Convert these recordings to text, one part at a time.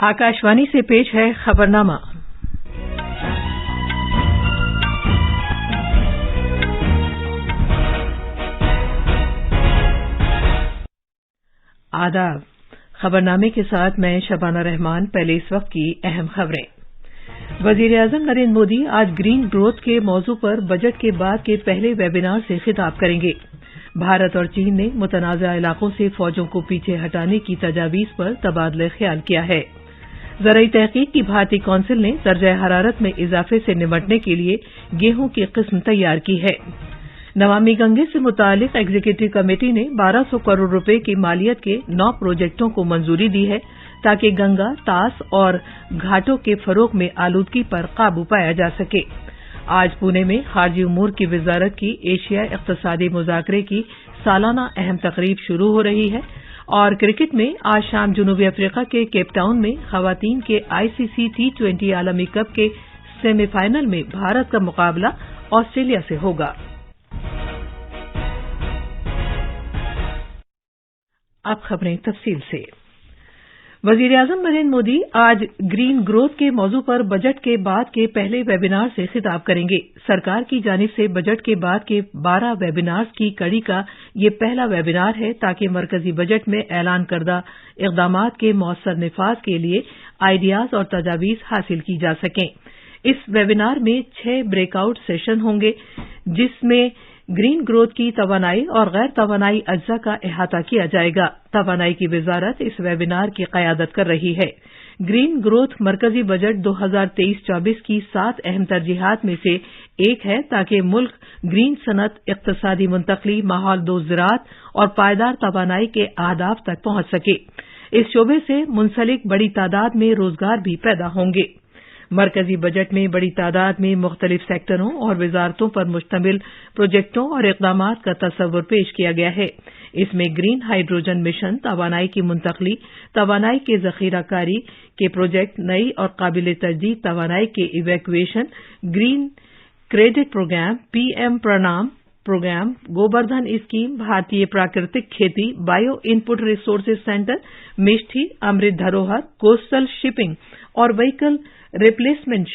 आकाशवाणी से पेश है खबरनामा। आदाब। खबरनामे के साथ मैं शबाना रहमान। पहले इस वक्त की अहम खबरें। वजीर-ए-आज़म नरेंद्र मोदी आज ग्रीन ग्रोथ के मौजू पर बजट के बाद के पहले वेबिनार से खिताब करेंगे। भारत और चीन ने मुतनाज़ा इलाकों से फौजों को पीछे हटाने की तजावीज़ पर तबादला ख्याल किया है। ज़राई तहकीक की भारतीय कौंसिल ने दर्जा हरारत में इजाफे से निपटने के लिए गेहूं की किस्म तैयार की है। नमामि गंगे से मुतालिक एग्जीक्यूटिव कमेटी ने 1200 करोड़ रुपए की मालियत के 9 प्रोजेक्टों को मंजूरी दी है ताकि गंगा, तास और घाटों के फरोग में आलूदगी पर काबू पाया जा सके। आज पुणे में खारजी उमूर की वजारत की एशिया इक़्तिसादी मुज़ाकरे की सालाना अहम तकरीब शुरू हो रही है और क्रिकेट में आज शाम जनूबी अफ्रीका के केप टाउन में ख़वातीन के ICC T20 आलमी कप के सेमीफाइनल में भारत का मुकाबला ऑस्ट्रेलिया से होगा। अब खबरें तफसील से। वज़ीर-ए-आज़म नरेंद्र मोदी आज ग्रीन ग्रोथ के मौजू पर बजट के बाद के पहले वेबिनार से खिताब करेंगे। सरकार की जानिब से बजट के बाद के 12 वेबिनार्स की कड़ी का ये पहला वेबिनार है ताकि मरकजी बजट में ऐलान करदा इक़दामात के मौसर निफाज के लिए आइडियाज और तजावीज़ हासिल की जा सकें। इस वेबिनार में 6 ब्रेकआउट सेशन होंगे जिसमें ग्रीन ग्रोथ की तवानाई और गैर तवानाई अज्जा का अहाता किया जाएगा। तवानाई की वजारत इस वेबिनार की क़यादत कर रही है। ग्रीन ग्रोथ मरकजी बजट 2023-24 की 7 अहम तरजीहात में से एक है ताकि मुल्क ग्रीन सनत, इक़्तिसादी मुंतकली, माहौल दोस्त ज़राअत और पायदार तवानाई के अहदाफ तक पहुंच सके। इस शोबे से मुंसलिक बड़ी तादाद में रोजगार भी पैदा होंगे। मरकजी बजट में बड़ी तादाद में मुख्तलिफ सेक्टरों और वजारतों पर मुश्तमिल प्रोजेक्टों और इक़दामात का तस्वुर पेश किया गया है। इसमें ग्रीन हाइड्रोजन मिशन, तवानाई की मुंतकली, तवानाई के ज़ख़ीराकारी के प्रोजेक्ट, नई और काबिल तजदीद तवानाई के evacuation, green credit program, PM Pranam program, Gobardhan scheme, Bharatiya Prakritik Kheti, bio input resources centre, Mishti, Amrit Dharohar, coastal shipping और व्हीकल रिप्लेसमेंट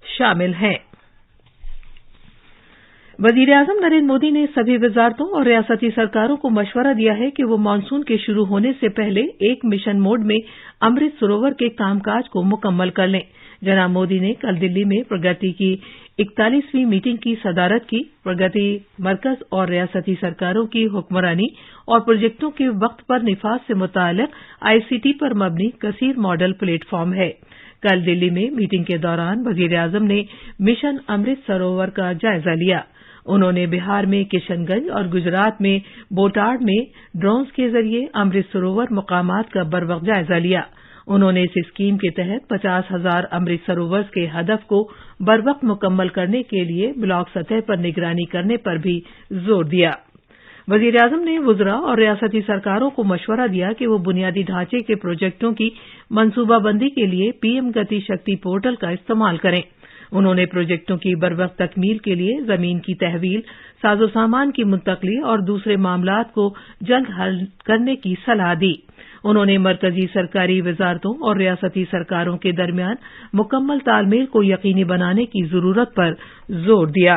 शामिल हैं। वज़ीर-ए-आज़म नरेंद्र मोदी ने सभी वजारतों और रियासती सरकारों को मशवरा दिया है कि वो मानसून के शुरू होने से पहले एक मिशन मोड में अमृत सरोवर के कामकाज को मुकम्मल कर लें। जनाब मोदी ने कल दिल्ली में प्रगति की 41वीं मीटिंग की सदारत की। प्रगति मरकज और रियासती सरकारों की हुक्मरानी और प्रोजेक्टों के वक्त पर निफाज से मुताल्लिक ICT पर मबनी कसीर मॉडल प्लेटफॉर्म है। कल दिल्ली में मीटिंग के दौरान वज़ीर-ए-आज़म ने मिशन अमृत सरोवर का जायजा लिया। उन्होंने बिहार में किशनगंज और गुजरात में बोटाड में ड्रोन्स के जरिए अमृत सरोवर मुकामात का बरवक्त जायजा लिया। उन्होंने इस स्कीम के तहत 50,000 अमृत सरोवर्स के हदफ को बरवक्त मुकम्मल करने के लिए ब्लॉक सतह पर निगरानी करने पर भी जोर दिया। वज़ीर-ए-आज़म ने वुज़रा और रियासती सरकारों को मशवरा दिया कि वो बुनियादी ढांचे के प्रोजेक्टों की मनसूबाबंदी के लिए PM गति शक्ति पोर्टल का इस्तेमाल करें। उन्होंने प्रोजेक्टों की बरवक्त तकमील के लिए जमीन की तहवील, साजो सामान की मुंतकली और दूसरे मामलात को जल्द हल करने की सलाह दी। उन्होंने मरकजी सरकारी वजारतों और रियासती सरकारों के दरमियान मुकम्मल तालमेल को यकीनी बनाने की जरूरत पर जोर दिया।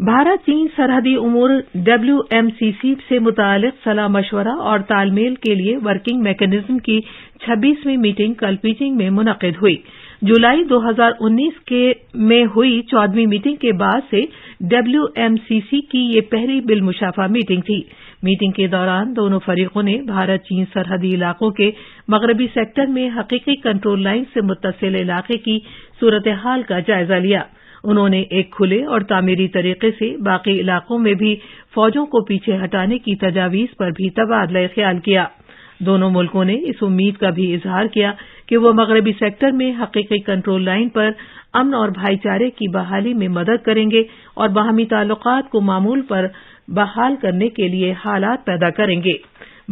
भारत चीन सरहदी उमूर WMCC से मुतालिक सलाह मशवरा और तालमेल के लिए वर्किंग मैकेनिज्म की 26वीं मीटिंग कल बीजिंग में मुनक़िद हुई। जुलाई 2019 में हुई 14वीं मीटिंग के बाद से WMCC की ये पहली बिलमुशाफा मीटिंग थी। मीटिंग के दौरान दोनों फरीकों ने भारत चीन सरहदी इलाकों के मगरबी सेक्टर में हकीकी कंट्रोल लाइन से मुत्तसिल इलाके की सूरत हाल का जायजा लिया। उन्होंने एक खुले और तामीरी तरीके से बाकी इलाकों में भी फौजों को पीछे हटाने की तजावीज़ पर भी तबादला ख्याल किया। दोनों मुल्कों ने इस उम्मीद का भी इजहार किया कि वो मगरबी सेक्टर में हकीकी कंट्रोल लाइन पर अमन और भाईचारे की बहाली में मदद करेंगे और बाहमी ताल्लुकात को मामूल पर बहाल करने के लिए हालात पैदा करेंगे।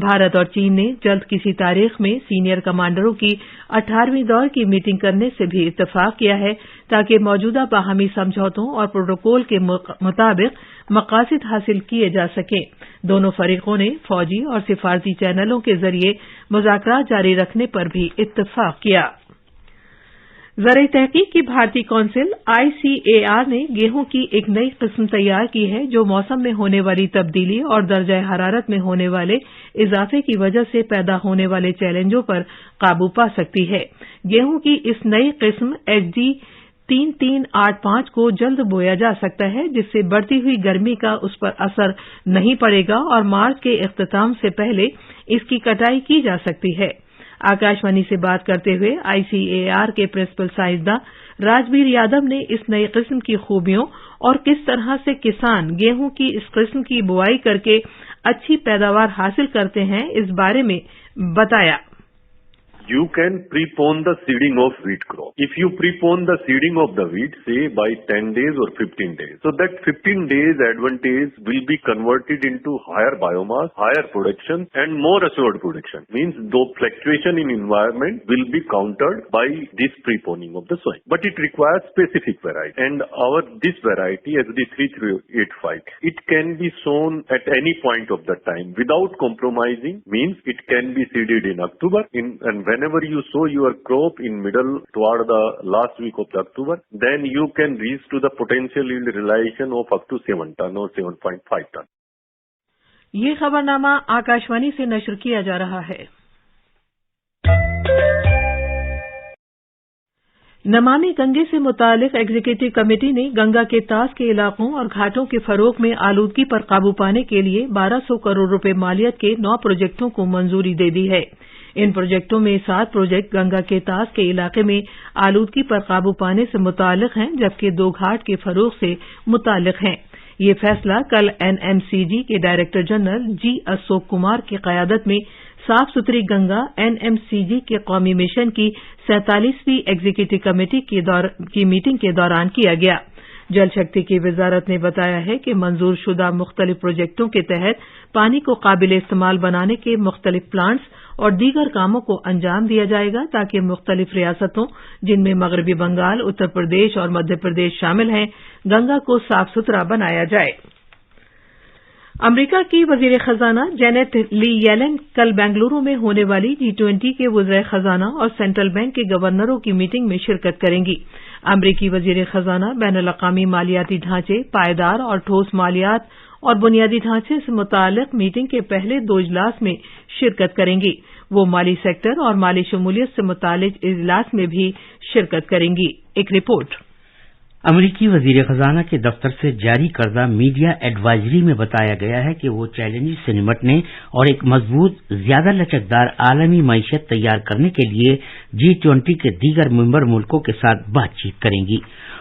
भारत और चीन ने जल्द किसी तारीख में सीनियर कमांडरों की 18वीं दौर की मीटिंग करने से भी इत्तेफाक किया है ताकि मौजूदा बाहमी समझौतों और प्रोटोकॉल के मुताबिक मकासद हासिल किए जा सकें। दोनों फरीकों ने फौजी और सिफारती चैनलों के जरिए मुज़ाकरात जारी रखने पर भी इत्तेफाक किया। ज़राई तहकीक की भारतीय कौंसिल ICAR ने गेहूं की एक नई किस्म तैयार की है जो मौसम में होने वाली तब्दीली और दर्जा हरारत में होने वाले इजाफे की वजह से पैदा होने वाले चैलेंजों पर काबू पा सकती है। गेहूं की इस नई किस्म XG 3385 को जल्द बोया जा सकता है जिससे बढ़ती हुई गर्मी का उस पर असर नहीं पड़ेगा और मार्च के इख्तिताम से पहले इसकी कटाई की जा सकती है। आकाशवाणी से बात करते हुए ICAR के प्रिंसिपल साइंसदान राजबीर यादव ने इस नई किस्म की खूबियों और किस तरह से किसान गेहूं की इस किस्म की बुआई करके अच्छी पैदावार हासिल करते हैं इस बारे में बताया। You can prepone the seeding of wheat crop. If you prepone the seeding of the wheat, say by 10 days or 15 days, so that 15 days advantage will be converted into higher biomass, higher production and more assured production. Means though fluctuation in environment will be countered by this preponing of the soil. But it requires specific variety. And this variety, XD 3385, it can be sown at any point of the time without compromising. Means it can be seeded in October and whenever you sow your crop in middle toward the last week of October, then you can reach to the potential yield realization of up to 7 ton or 7.5 ton. ये खबरनामा आकाशवाणी से नश्र किया जा रहा है। नमामि गंगे से मुतालिक executive committee ने गंगा के तास के इलाकों और घाटों के फरोग में आलूदगी पर काबू पाने के लिए 1200 करोड़ रुपए मालियत के 9 प्रोजेक्टों को मंजूरी दे दी है। इन प्रोजेक्टों में 7 प्रोजेक्ट गंगा के तास के इलाके में आलूदगी पर काबू पाने से मुतालिक हैं जबकि 2 घाट के फरोग से मुतालिक हैं। ये फैसला कल NMCG के director general G. Ashok Kumar की क़यादत में साफ सुथरी गंगा NMCG के कौमी मिशन की 47वीं एग्जीक्यूटिव कमेटी की मीटिंग के दौरान किया गया। जल शक्ति की वजारत ने बताया है कि मंजूर शुदा मुख्तलिफ प्रोजेक्टों के तहत पानी को काबिल इस्तेमाल बनाने के मुख्तलिफ प्लांट्स और दीगर कामों को अंजाम दिया जाएगा ताकि मुख्तलिफ रियासतों जिनमें मगरबी बंगाल, उत्तर प्रदेश और मध्य प्रदेश शामिल हैं, गंगा को साफ सुथरा बनाया जाए। अमरीका की वजीर खजाना जेनेट ली येलेन कल बेंगलुरु में होने वाली G20 के वज़ीर खजाना और सेंट्रल बैंक के गवर्नरों की मीटिंग में शिरकत करेंगी। अमरीकी वजीर खजाना बैनुल-अक़वामी मालियाती ढांचे, पायदार और ठोस मालियात और बुनियादी ढांचे से मुताल्लिक मीटिंग के पहले 2 इजलास में शिरकत करेंगी। वो माली सेक्टर और माली शमूलियत से मुताल्लिक इजलास में भी शिरकत करेंगी। एक रिपोर्ट। अमरीकी वजीर खजाना के दफ्तर से जारी करदा मीडिया एडवाइजरी में बताया गया है कि वो चैलेंज से निपटने और एक मजबूत, ज्यादा लचकदार आलमी मईशत तैयार करने के लिए G20 के दीगर मेंबर मुल्कों के साथ बातचीत करेंगी।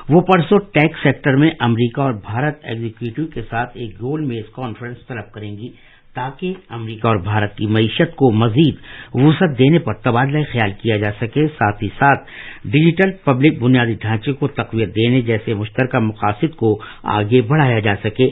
वो परसों टैक्स सेक्टर में अमरीका और भारत एग्जीक्यूटिव के साथ एक गोल मेज कॉन्फ्रेंस तलब करेंगी ताकि अमरीका और भारत की मईशत को मजीद वुसअत देने पर तबादला ख्याल किया जा सके, साथ ही साथ डिजिटल पब्लिक बुनियादी ढांचे को तक़वियत देने जैसे मुश्तरका मकासद को आगे बढ़ाया जा सके।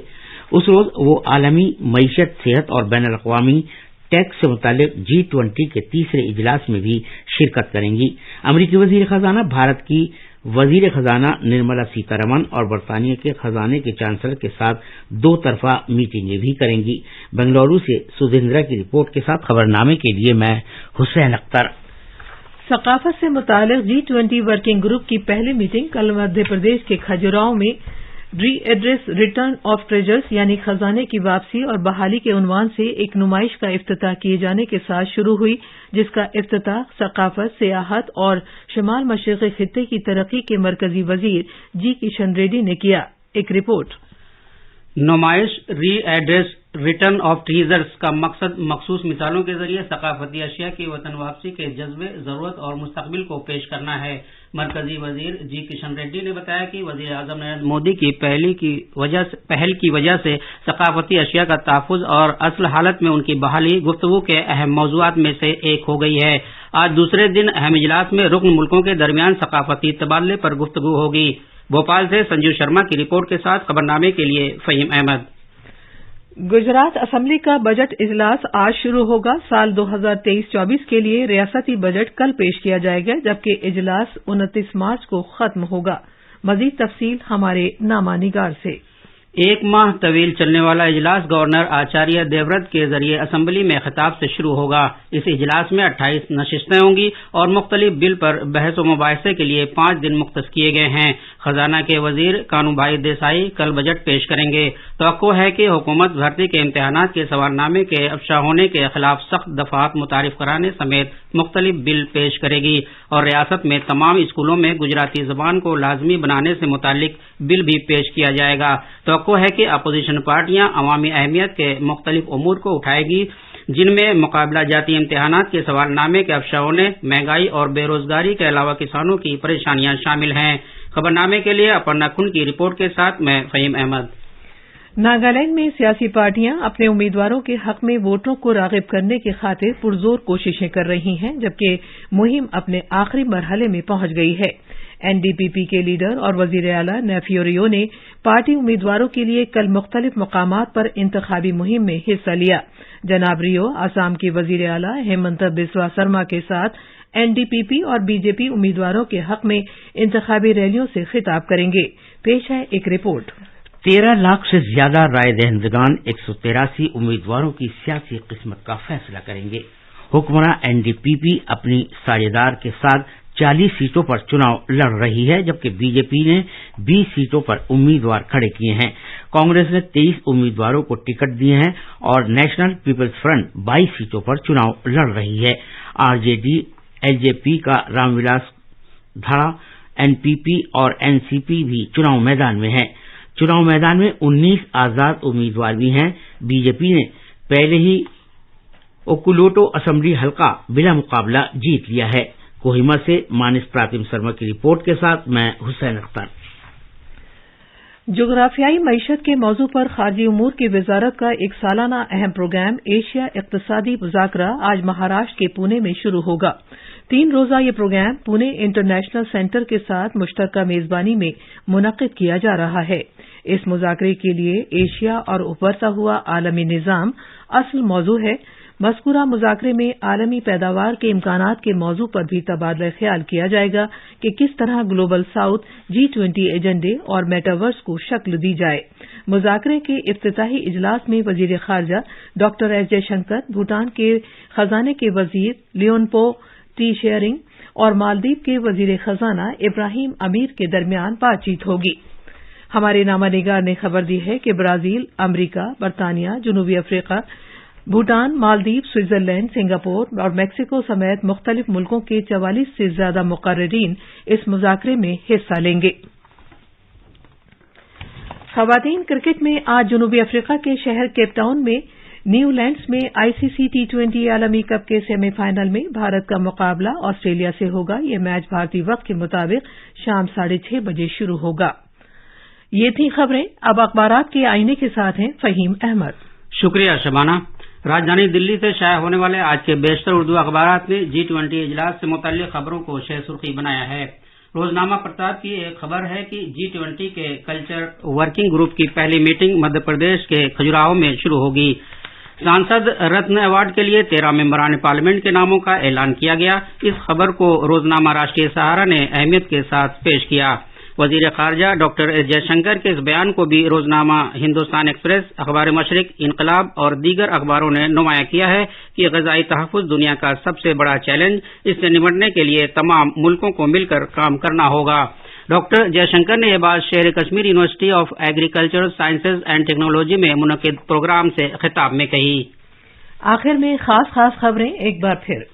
उस रोज वो आलमी मईशत, सेहत और बैनुल-अक़वामी टैक्स से मुतालिक G20 के तीसरे इजलास में भी शिरकत करेंगी। अमरीकी वजीर खजाना भारत की वजीर खजाना निर्मला सीतारमन और बरतानिया के खजाने के चांसलर के साथ 2 तरफा मीटिंगें भी करेंगी। बेंगलुरु से सुधींद्रा की रिपोर्ट के साथ खबरनामे के लिए मैं हुसैन अख्तर। सकाफत से मुतालिक G20 वर्किंग ग्रुप की पहली मीटिंग कल मध्य प्रदेश के खजुराहो में रीएड्रेस रिटर्न ऑफ ट्रेजर्स यानी खजाने की वापसी और बहाली के उन्वान से एक नुमाइश का इफ्तिताह किए जाने के साथ शुरू हुई, जिसका इफ्तिताह सकाफत, सियाहत और शमाल मशरिक़ी खित्ते की तरक्की के मरकजी वजीर जी किशन रेड्डी ने किया। एक रिपोर्ट। नुमाइश रीएड्रेस रिटर्न ऑफ ट्रेजर्स का मकसद मखसूस मिसालों के जरिए सकाफती अशिया की वतन वापसी के जज्बे, जरूरत और मुस्तकबिल को पेश करना है। मरकजी वजीर जी किशन रेड्डी ने बताया कि वजीर आजम नरेंद्र मोदी की पहल की वजह से सकाफती अशिया का तहफ़्फ़ुज़ और असल हालत में उनकी बहाली गुफ्तगू के अहम मौज़ूआत में से एक हो गई है। आज दूसरे दिन अहम इजलास में रुकन मुल्कों के दरमियान सकाफती तबादले पर गुफ्तगू होगी। भोपाल से संजीव शर्मा की रिपोर्ट के साथ खबरनामे के लिए फहीम अहमद। गुजरात असेंबली का बजट इजलास आज शुरू होगा। साल 2023-24 के लिए रियासती बजट कल पेश किया जाएगा, जबकि इजलास 29 मार्च को खत्म होगा। मजीद तफसील हमारे नामा निगार से। एक माह तवील चलने वाला इजलास गवर्नर आचार्य देवव्रत के जरिए असेंबली में खिताब से शुरू होगा। इस इजलास में 28 नशिस्तें होंगी और मुख्तलिफ बिल पर बहस व मुबाहिसे के लिए 5 दिन मुख्तस किए गए हैं। खजाना के वजीर कानूभाई देसाई कल बजट पेश करेंगे। तवक्को है कि हुकूमत भर्ती के इम्तिहानात के सवालनामे के अफशा होने के खिलाफ सख्त दफात मुतारिफ कराने समेत मुख्तलिफ बिल पेश करेगी और रियासत में तमाम स्कूलों में गुजराती जबान को लाजमी बनाने से मुतालिक बिल भी पेश किया जाएगा। तवक्को है कि अपोजिशन पार्टियां अवामी अहमियत के मुख्तलिफ उमूर को उठाएगी, जिनमें मुकाबला जाती इम्तिहानात के सवालनामे के अफशा होने, महंगाई और बेरोजगारी के अलावा किसानों की परेशानियां शामिल हैं। खबरनामे के लिए अपर्णा खुन की रिपोर्ट के साथ मैं फहीम अहमद। नागालैंड में सियासी पार्टियां अपने उम्मीदवारों के हक में वोटरों को राग़िब करने की खातिर पुरजोर कोशिशें कर रही हैं, जबकि मुहिम अपने आखिरी मरहले में पहुंच गई है। एनडीपीपी के लीडर और वजीर आला नेफ्यू रियो ने पार्टी उम्मीदवारों के लिए कल मुख्तलिफ मकामात पर इंतखाबी मुहिम में हिस्सा लिया। जनाब रियो आसाम के वजीर आला हेमंत बिस्वा शर्मा के साथ एनडीपीपी और बीजेपी उम्मीदवारों के हक में इंतखाबी रैलियों से खिताब करेंगे। पेश है एक रिपोर्ट। 13 लाख से ज्यादा राय दहिंदगान 183 उम्मीदवारों की सियासी किस्मत का फैसला करेंगे। हुक्मरां एनडीपीपी अपनी साझेदार के साथ 40 सीटों पर चुनाव लड़ रही है, जबकि बीजेपी ने 20 सीटों पर उम्मीदवार खड़े किए हैं। कांग्रेस ने 23 उम्मीदवारों को टिकट दिए हैं और नेशनल पीपल्स फ्रंट 22 सीटों पर चुनाव लड़ रही है। आरजेडी, एलजेपी का रामविलास धड़ा, एनपीपी और एनसीपी भी चुनाव मैदान में है। चुनाव मैदान में 19 आजाद उम्मीदवार भी हैं। बीजेपी ने पहले ही ओकुलोटो असेंबली हलका बिला मुकाबला जीत लिया है। कोहिमा से मानिस प्रातिम शर्मा की रिपोर्ट के साथ मैं हुसैन अख्तर। जोग्राफियाई मईशत के मौजू पर खारजी उमूर की वजारत का एक सालाना अहम प्रोग्राम एशिया इक्तसादी मुज़ाकरा आज महाराष्ट्र के पुणे में शुरू होगा। 3 रोजा ये प्रोग्राम पुणे इंटरनेशनल सेंटर के साथ मुश्तरका मेजबानी में मुनक्किद किया जा रहा है। इस मुज़ाकरे के लिए एशिया और उभरता हुआ आलमी निज़ाम असल मौजू है। मज़कूरा मुज़ाकरे में आलमी पैदावार के इम्कानात के मौजू पर भी तबादला ख्याल किया जाएगा कि किस तरह ग्लोबल साउथ G20 एजेंडे और मेटावर्स को शक्ल दी जाए। मुज़ाकरे के इफ्तिताही इजलास में वजीर खारजा डॉक्टर एस जयशंकर, भूटान के खजाने के वजीर लियोनपो टी शेयरिंग और मालदीव के वजीर खजाना इब्राहिम अमीर के दरमियान बातचीत होगी। हमारे नामानिगार ने खबर दी है कि ब्राजील, अमरीका, बरतानिया, जनूबी Africa, Bhutan, Maldives, Switzerland, Singapore और मैक्सिको समेत मुख्तलिफ मुल्कों के 44 से ज्यादा मुकर्रिरीन इस मुज़ाकरे में हिस्सा लेंगे। खवातीन क्रिकेट में आज जनूबी अफ्रीका के शहर केपटाउन में न्यूलैंड्स में आईसीसी T20 आलमी कप के सेमीफाइनल में भारत का मुकाबला ऑस्ट्रेलिया से होगा। यह मैच भारतीय वक्त के मुताबिक शाम 6:30 बजे शुरू होगा। ये थी खबरें। अब अखबारात के आईने के साथ हैं फहीम अहमद। शुक्रिया शबाना। राजधानी दिल्ली से शाया होने वाले आज के बेशतर उर्दू अखबारात ने G20 इजलास से मुतल्लिक खबरों को शेर सुर्खी बनाया है। रोजनामा प्रताप की एक खबर है कि G20 के कल्चर वर्किंग ग्रुप की पहली मीटिंग मध्य प्रदेश के खजुराहो में शुरू होगी। सांसद रत्न अवार्ड के लिए 13 मेंबरान पार्लियामेंट के नामों का ऐलान किया गया। इस खबर को रोजनामा राष्ट्रीय सहारा ने अहमियत के साथ पेश किया। वजीर खारजा डॉक्टर एस जयशंकर के इस बयान को भी रोजनामा हिंदुस्तान एक्सप्रेस, अखबार मशरिक, इनकलाब और दीगर अखबारों ने नुमाया किया है कि ग़िज़ाई तहफ़्फ़ुज़ दुनिया का सबसे बड़ा चैलेंज, इससे निपटने के लिए तमाम मुल्कों को मिलकर काम करना होगा। डॉक्टर जयशंकर ने यह बात शेर Kashmir university of agricultural sciences and technology में मुनक़िद प्रोग्राम से खिताब में कही। आखिर में खास खबरें एक बार फिर।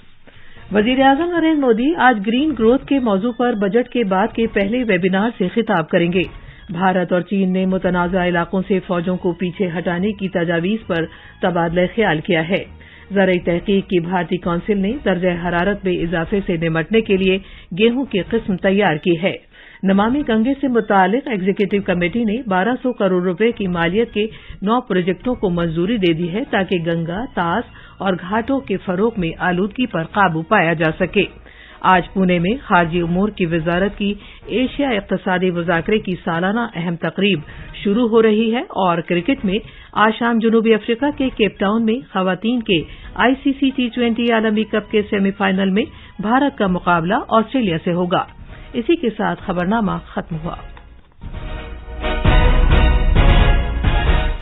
वज़ीर-ए-आज़म नरेंद्र मोदी आज ग्रीन ग्रोथ के मौजू पर बजट के बाद के पहले वेबिनार से खिताब करेंगे। भारत और चीन ने मुतनाज़ा इलाकों से फौजों को पीछे हटाने की तजावीज़ पर तबादला ख्याल किया है। ज़राई तहक़ीक़ की भारतीय कौंसिल ने दर्जा हरारत में इजाफे से निमटने के लिए गेहूं की किस्म तैयार की है। नमामि गंगे से मुतालिक एग्जीक्यूटिव कमेटी ने 1200 करोड़ रुपए की मालियत के 9 प्रोजेक्टों को मंजूरी दे दी है ताकि गंगा, तास और घाटों के फरोग में आलूदगी पर काबू पाया जा सके। آج پونے میں خارجی امور کی وزارت کی ایشیا اقتصادی مذاکرے کی سالانہ اہم تقریب شروع ہو رہی ہے اور کرکٹ میں آج شام جنوبی افریقہ کے کیپ ٹاؤن میں خواتین کے ICC T20 عالمی کپ کے سیمی فائنل میں بھارت کا مقابلہ آسٹریلیا سے ہوگا۔ اسی کے ساتھ خبرنامہ ختم ہوا۔